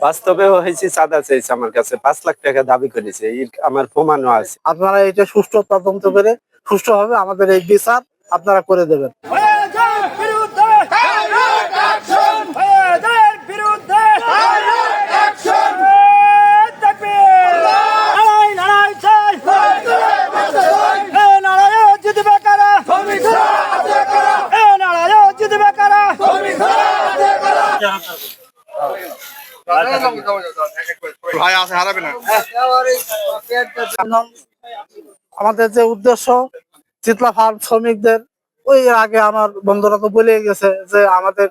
বাস্তবে হয়েছে চাঁদা চেয়েছে আমার কাছে 5 লাখ টাকা দাবি করেছে, আমার প্রমাণও আছে। আপনারা এটা সুষ্ঠু তদন্ত করে সুষ্ঠুভাবে আমাদের এই বিচার আপনারা করে দেবেন। আমাদের যে উদ্দেশ্য চিতলা ফার্ম শ্রমিকদের, ওই আগে আমার বন্ধুরা তো বলে গেছে যে আমাদের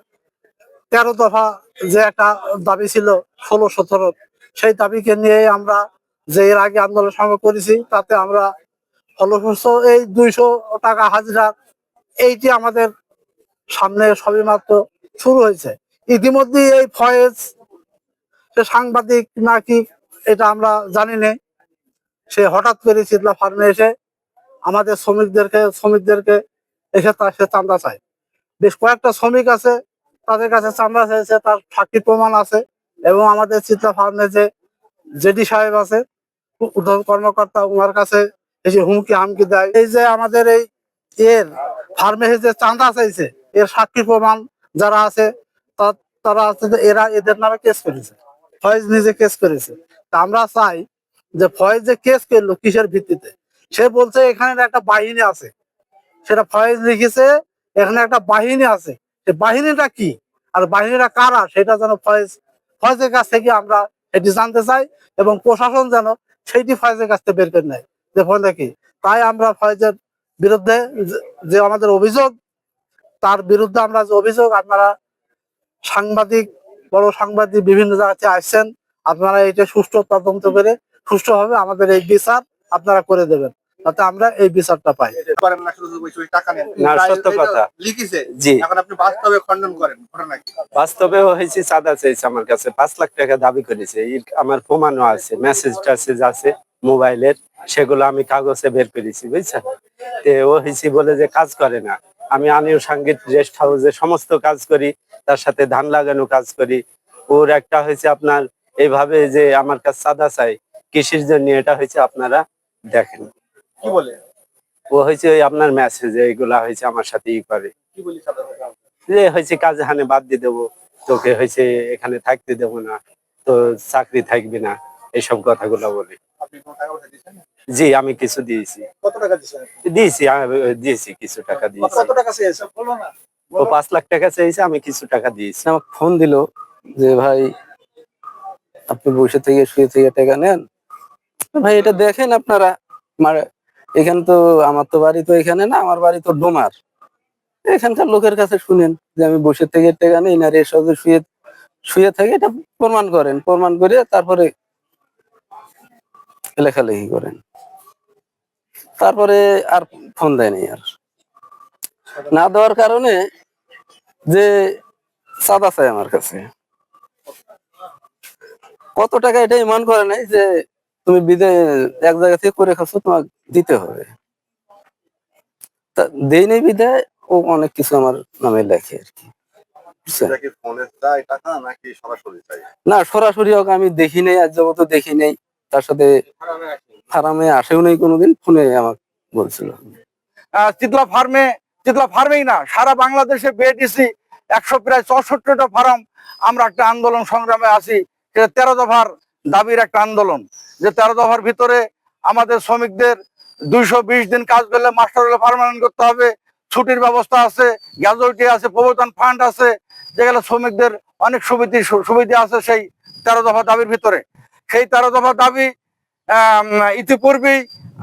13 দফা যে একটা দাবি ছিল 16-17, সেই দাবিকে নিয়ে আমরা যে এর আগে আন্দোলন সংগ্রহ করেছি, তাতে আমরা ফলপ্রসূ এই 200 টাকা হাজিরা, এইটি আমাদের সামনে সবেমাত্র শুরু হয়েছে। ইতিমধ্যে এই ফয়েজ সে সাংবাদিক নাকি এটা আমরা জানি না, সে হঠাৎ করে চিতলা ফার্মে এসে আমাদের শ্রমিকদেরকে এসে সে চাঁদা চায়। বেশ কয়েকটা শ্রমিক আছে, তাদের কাছে চাঁদা চাইছে, তার সাক্ষী প্রমাণ আছে। এবং আমাদের চিতলা ফার্মে যে জেডি সাহেব আছে, ঊর্ধ্বতন কর্মকর্তা, ওনার কাছে এসে হুমকি হামকি দেয়। এই যে আমাদের এই এর ফার্মে যে চাঁদা চাইছে, এর সাক্ষী প্রমাণ যারা আছে তারা আছে, এরা এদের নামে কেস করেছে, ফয়েজ নিজে কেস করেছে। তা আমরা চাই যে ফয়েজ যে কেস করলো কিসের ভিত্তিতে? সে বলছে এখানে একটা বাহিনী আছে, সেটা ফয়েজ লিখেছে, এখানে একটা বাহিনী আছে। সে বাহিনীটা কি আর বাহিনীটা কারা, সেটা যেন ফয়েজের কাছ থেকে আমরা এটি জানতে চাই, এবং প্রশাসন যেন সেইটি ফয়েজের কাছ থেকে বের করে নেয় যে ফলে কি। তাই আমরা ফয়েজের বিরুদ্ধে যে আমাদের অভিযোগ, তার বিরুদ্ধে আমরা যে অভিযোগ, আপনারা বড় সাংবাদিক বিভিন্ন জায়গাতে আসছেন, আপনারা এটা সুষ্ঠু তদন্ত করে সুষ্ঠুভাবে আমাদের এই বিচার আপনারা করে দেবেন, যাতে আমরা এই বিচারটা পাই। সত্য কথা। জি, বাস্তবে খণ্ডন করেন, বাস্তবে হয়েছে চাঁদা চেয়েছে আমার কাছে 5 লাখ টাকা দাবি করেছে, আমার প্রমাণও আছে, মেসেজ টেসেজ আছে মোবাইলের, সেগুলো আমি কাগজে বের করেছি, বুঝছেন। ও হয়েছি বলে যে কাজ করে না, আমি আনুষঙ্গিক রেস্ট হাউসে সমস্ত কাজ করি, তার সাথে ধান লাগানো কাজ করি। ওর একটা হয়েছে আপনার এইভাবে যে আমার কাছে চাঁদা চাই কৃষির জন্য, এটা হয়েছে আপনারা দেখেন কি বলে ও হয়েছে ওই আপনার মেসেজে এইগুলা হয়েছে আমার সাথে করে, কি বলি যে হয়েছে কাজে হানে বাদ দিয়ে দেবো, তোকে হয়েছে এখানে থাকতে দেবো না, তো চাকরি থাকবে না, এইসব কথাগুলো বলি। আপনি কোন টাকা পয়সা দিয়েছেন? জি, আমি কিছু দিয়েছি। কত টাকা দিয়েছেন? দিয়েছি কিছু টাকা দিয়েছি। কত টাকা চেয়েছে বলবো না? ও 5 লাখ টাকা চেয়েছে, আমি কিছু টাকা দিয়েছি। আমাকে ফোন দিল যে ভাই আপনি বসে থেকে শুয়ে থেকে টাকা নেন, ভাই এটা দেখেন আপনারা, এখানে তো আমার তো বাড়ি তো এখানে না, আমার বাড়ি তো ডোমার, এখানকার লোকের কাছে শুনেন যে আমি বসে থেকে টাকা নেই না, এর সাথে শুয়ে শুয়ে থেকে এটা প্রমাণ করেন, প্রমাণ করে তারপরে লেখালেখি করেন। তারপরে আর ফোন দেয়নি, আর না দেওয়ার কারণে যে চাঁদা চাই আমার কাছে কত টাকা, এটা ইমান করে নাই যে তুমি এক জায়গা থেকে করে খাচ্ছ, তোমাকে দিতে হবে। তা দেই নেই বিদায় ও অনেক কিছু আমার নামে লেখে আর কি। না, সরাসরি ওকে আমি দেখি নাই, আজ যাবো তো দেখি নাই, তার সাথে ফার্মে আসেও নেই কোনোদিন, ফোনে আমাকে বলছিল। চিতলা ফার্মেই না, সারা বাংলাদেশে বিএডিসি 100 প্রায় 64টা ফার্ম, আমরা একটা আন্দোলন সংগ্রামে আছি। সেটা 13 দফার দাবির একটা আন্দোলন, যে 13 দফার ভিতরে আমাদের শ্রমিকদের 220 দিন কাজ করলে মাস্টার হলে পার্মানেন্ট করতে হবে, ছুটির ব্যবস্থা আছে, গ্যাজুইটি আছে, প্রবর্তন ফান্ড আছে, যেগুলো শ্রমিকদের অনেক সুবিধা আছে সেই 13 দফা দাবির ভিতরে। সেই 13 দফা দাবি ইতিপূর্বেই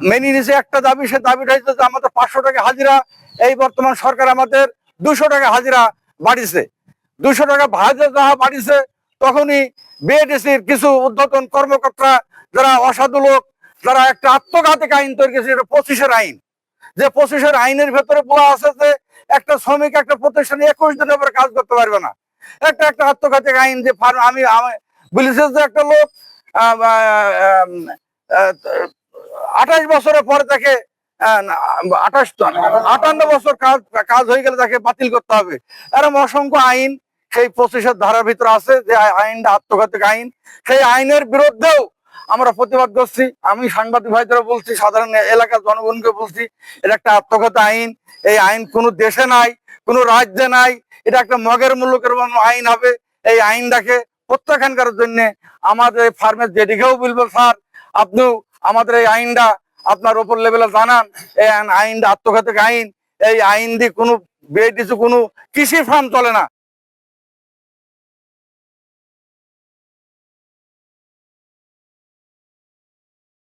মেনে নিয়েছে একটা দাবি, সে দাবিটা হচ্ছে যে আমাদের 500 টাকা হাজিরা, এই বর্তমান সরকার আমাদের 200 টাকা হাজিরা বাড়িছে। 200 টাকা হাজিরা যাহা বাড়িছে, তখনই বিএডিসির কিছু ঊর্ধ্বতন কর্মকর্তা যারা অসাধু লোক, যারা একটা আত্মঘাতী আইন তৈরি করেছে, এটা 25-এর আইন, যে 25-এর আইনের ভেতরে বলা আছে যে একটা শ্রমিক একটা প্রতিষ্ঠানে 21 দিনের পরে কাজ করতে পারবে না। একটা আত্মঘাতী আইন, যে আমি বলেছে যে একটা লোক 28 বছরের পরে তাকে 58 বছর কাজ হয়ে গেলে তাকে বাতিল করতে হবে। এরকম অসংখ্য আইন সেই 25-এর ধারার ভিতরে আছে যে আইনটা আত্মঘাতক আইন। সেই আইনের বিরুদ্ধেও আমরা প্রতিবাদ করছি। আমি সাংবাদিক ভাইদেরও বলছি, সাধারণ এলাকার জনগণকে বলছি, এটা একটা আত্মঘাতক আইন। এই আইন কোনো দেশে নাই, কোনো রাজ্যে নাই। এটা একটা মগের মুলুকের আইন হবে। এই আইনটাকে প্রত্যাখ্যান করার জন্য আমাদের ফার্মের জেডিকেও বলবো, স্যার আপনি আমাদের এই আইনটা আপনার ওপর লেভেলে জানান। এই আইনটা আত্মঘাতক আইন। এই আইন দিয়ে কোনো বেডিসু কোনো কৃষি ফার্ম চলে না।